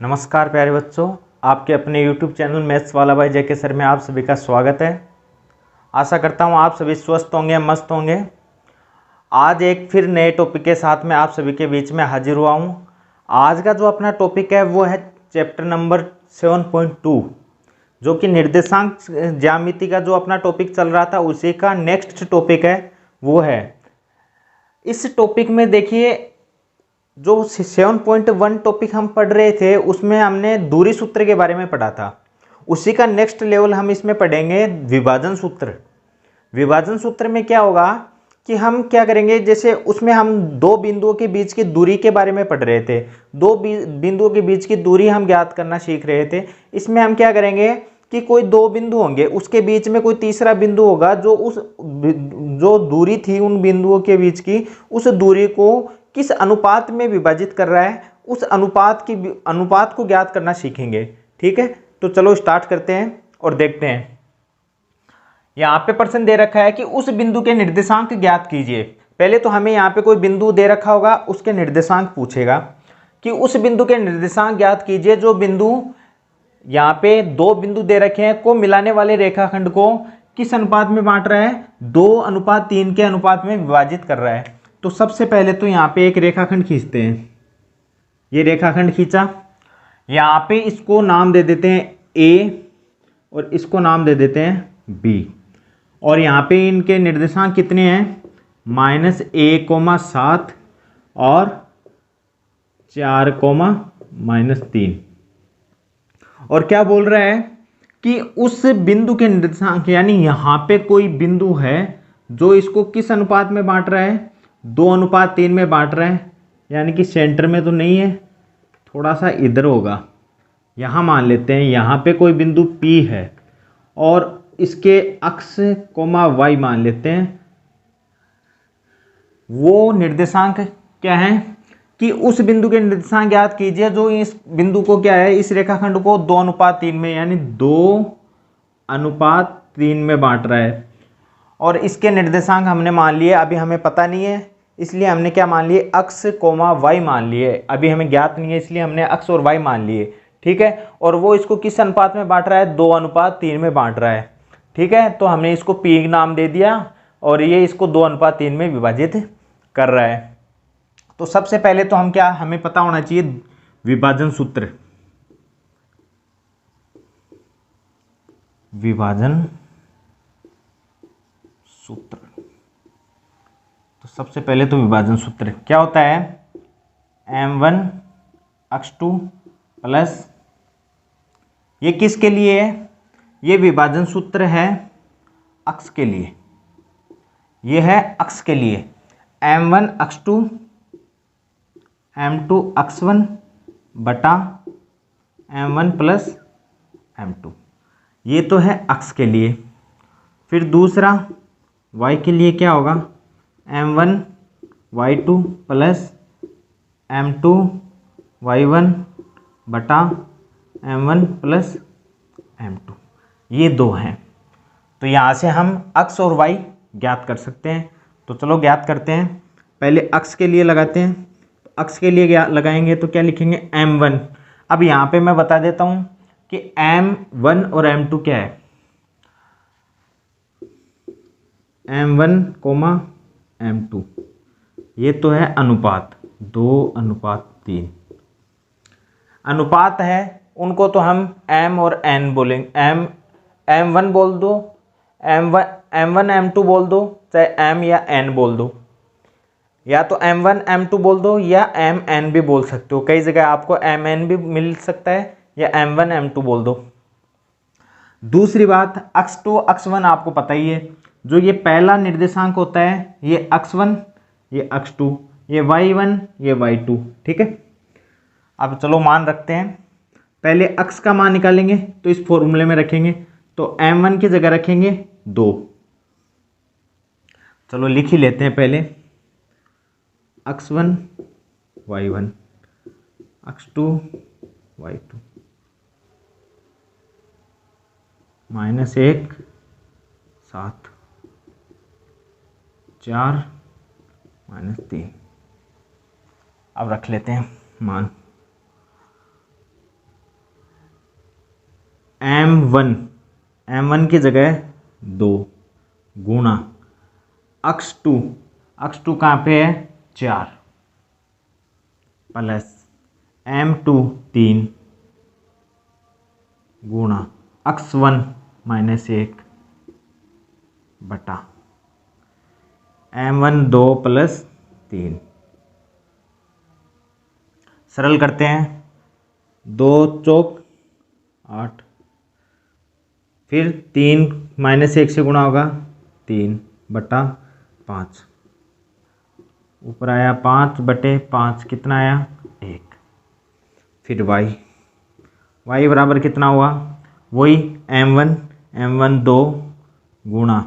नमस्कार प्यारे बच्चों, आपके अपने YouTube चैनल मैथ्स वाला भाई जेके सर में आप सभी का स्वागत है। आशा करता हूँ आप सभी स्वस्थ होंगे, मस्त होंगे। आज एक फिर नए टॉपिक के साथ में आप सभी के बीच में हाजिर हुआ हूँ। आज का जो अपना टॉपिक है वो है चैप्टर नंबर 7.2, जो कि निर्देशांक ज्यामिति का जो अपना टॉपिक चल रहा था उसी का नेक्स्ट टॉपिक है वो है। इस टॉपिक में देखिए, जो 7.1 टॉपिक हम पढ़ रहे थे उसमें हमने दूरी सूत्र के बारे में पढ़ा था। उसी का नेक्स्ट लेवल हम इसमें पढ़ेंगे विभाजन सूत्र। विभाजन सूत्र में क्या होगा कि हम क्या करेंगे, जैसे उसमें हम दो बिंदुओं के बीच की दूरी के बारे में पढ़ रहे थे। दो बिंदुओं के बीच की दूरी हम ज्ञात करना सीख रहे थे। इसमें हम क्या करेंगे कि कोई दो बिंदु होंगे, उसके बीच में कोई तीसरा बिंदु होगा जो दूरी थी उन बिंदुओं के बीच की, उस दूरी को किस अनुपात में विभाजित कर रहा है, उस अनुपात को ज्ञात करना सीखेंगे। ठीक है, तो चलो स्टार्ट करते हैं और देखते हैं। यहाँ पे प्रश्न दे रखा है कि उस बिंदु के निर्देशांक ज्ञात कीजिए। पहले तो हमें यहाँ पे कोई बिंदु दे रखा होगा, उसके निर्देशांक पूछेगा कि उस बिंदु के निर्देशांक ज्ञात कीजिए जो बिंदु यहाँ पे दो बिंदु दे रखे हैं को मिलाने वाले रेखाखंड को किस अनुपात में बांट रहा है, 2:3 के अनुपात में विभाजित कर रहा है। तो सबसे पहले तो यहाँ पे एक रेखाखंड खींचते हैं। ये रेखाखंड खींचा, यहाँ पे इसको नाम दे देते हैं ए और इसको नाम दे देते हैं बी। और यहाँ पे इनके निर्देशांक कितने हैं, -a,7 और 4,-3। और क्या बोल रहा है कि उस बिंदु के निर्देशांक, यानी यहाँ पे कोई बिंदु है जो इसको किस अनुपात में बांट रहा है, 2:3 में बांट रहा है। यानी कि सेंटर में तो नहीं है, थोड़ा सा इधर होगा। यहाँ मान लेते हैं यहाँ पे कोई बिंदु P है और इसके अक्ष y मान लेते हैं। वो निर्देशांक क्या है कि उस बिंदु के निर्देशांक ज्ञात कीजिए जो इस बिंदु को क्या है, इस रेखाखंड को 2:3 में यानी 2:3 में बांट रहा है। और इसके निर्देशांक हमने मान लिए, अभी हमें पता नहीं है इसलिए हमने क्या मान लिए, अक्ष y मान लिए। अभी हमें ज्ञात नहीं है इसलिए हमने अक्ष और y मान लिए। ठीक है, और वो इसको किस अनुपात में बांट रहा है, 2:3 में बांट रहा है। ठीक है, तो हमने इसको P नाम दे दिया और ये इसको 2:3 में विभाजित कर रहा है। तो सबसे पहले तो हम क्या, हमें पता होना चाहिए विभाजन सूत्र। विभाजन सूत्र, तो सबसे पहले तो विभाजन सूत्र क्या होता है, m1x2 प्लस, ये किसके लिए है, ये विभाजन सूत्र है अक्ष के लिए। ये है अक्ष के लिए, m1x2 m2x1 बटा m1 प्लस m2, ये तो है अक्ष के लिए। फिर दूसरा y के लिए क्या होगा, m1 y2 plus m2 y1 बटा m1 प्लस m2, ये दो हैं। तो यहाँ से हम अक्ष और y ज्ञात कर सकते हैं। तो चलो ज्ञात करते हैं। पहले अक्ष के लिए लगाते हैं। अक्ष के लिए क्या लगाएंगे तो क्या लिखेंगे, m1। अब यहाँ पे मैं बता देता हूँ कि m1 और m2 क्या है, m1, m2 ये तो है अनुपात, 2:3 अनुपात है। उनको तो हम m और n बोलेंगे, m1 बोल दो, m1 m2 बोल दो, चाहे m या n बोल दो, या तो m1 m2 बोल दो या mn भी बोल सकते हो। कई जगह आपको mn भी मिल सकता है, या m1 m2 बोल दो। दूसरी बात, x2 x1 आपको पता ही है, जो ये पहला निर्देशांक होता है ये x1 ये x2, ये y1 ये y2। ठीक है, अब चलो मान रखते हैं। पहले अक्ष का मान निकालेंगे तो इस फॉर्मूले में रखेंगे, तो m1 की जगह रखेंगे 2। चलो लिख ही लेते हैं पहले, x1 y1 x2 y2 -1 7 4 -3। अब रख लेते हैं मान। m1 की जगह 2 गुणा x2 कहाँ पे है 4 प्लस m2 3 गुणा x1 -1 बटा m1 2 प्लस 3। सरल करते हैं, 2 चौक 8, फिर 3 -1 से गुणा होगा 3 बटा 5, ऊपर आया 5 बटे 5, कितना आया 1। फिर y बराबर कितना हुआ, वही m1 2 गुणा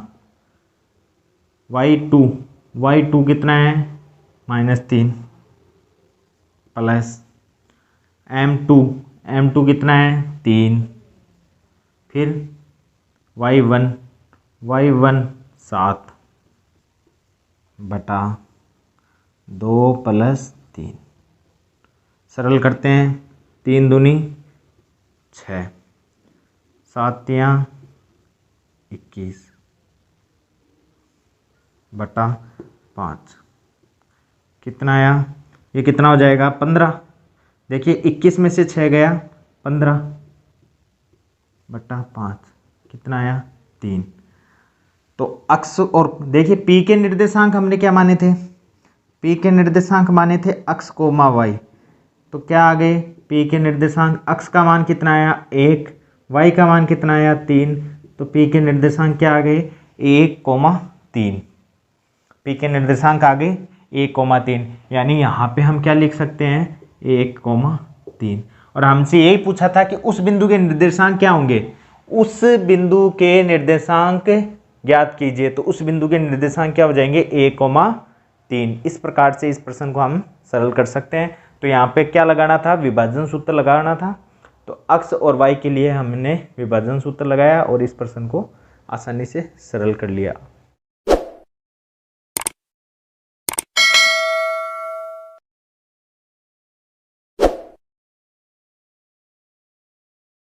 y2 कितना है -3 प्लस m2 कितना है 3, फिर y1 7 बटा 2 प्लस 3। सरल करते हैं, 3 दूनी 6, 7 तियां 21 बटा 5, कितना आया, ये कितना हो जाएगा 15। देखिए 21 में से 6 गया 15 बटा 5, कितना आया 3। तो अक्ष और देखिए p के निर्देशांक हमने क्या माने थे, p के निर्देशांक माने थे अक्ष कोमा y। तो क्या आ गए, p के निर्देशांक अक्ष का मान कितना आया 1, y का मान कितना आया 3, तो p के निर्देशांक क्या आ गए 1,3। p के निर्देशांक आ गए 1,3, यानी यहाँ पे हम क्या लिख सकते हैं 1,3। और हमसे यही पूछा था कि उस बिंदु के निर्देशांक क्या होंगे, उस बिंदु के निर्देशांक ज्ञात कीजिए। तो उस बिंदु के निर्देशांक क्या हो जाएंगे 1,3। इस प्रकार से इस प्रश्न को हम सरल कर सकते हैं। तो यहाँ पे क्या लगाना था, विभाजन सूत्र लगाना था। तो अक्ष और y के लिए हमने विभाजन सूत्र लगाया और इस प्रश्न को आसानी से सरल कर लिया।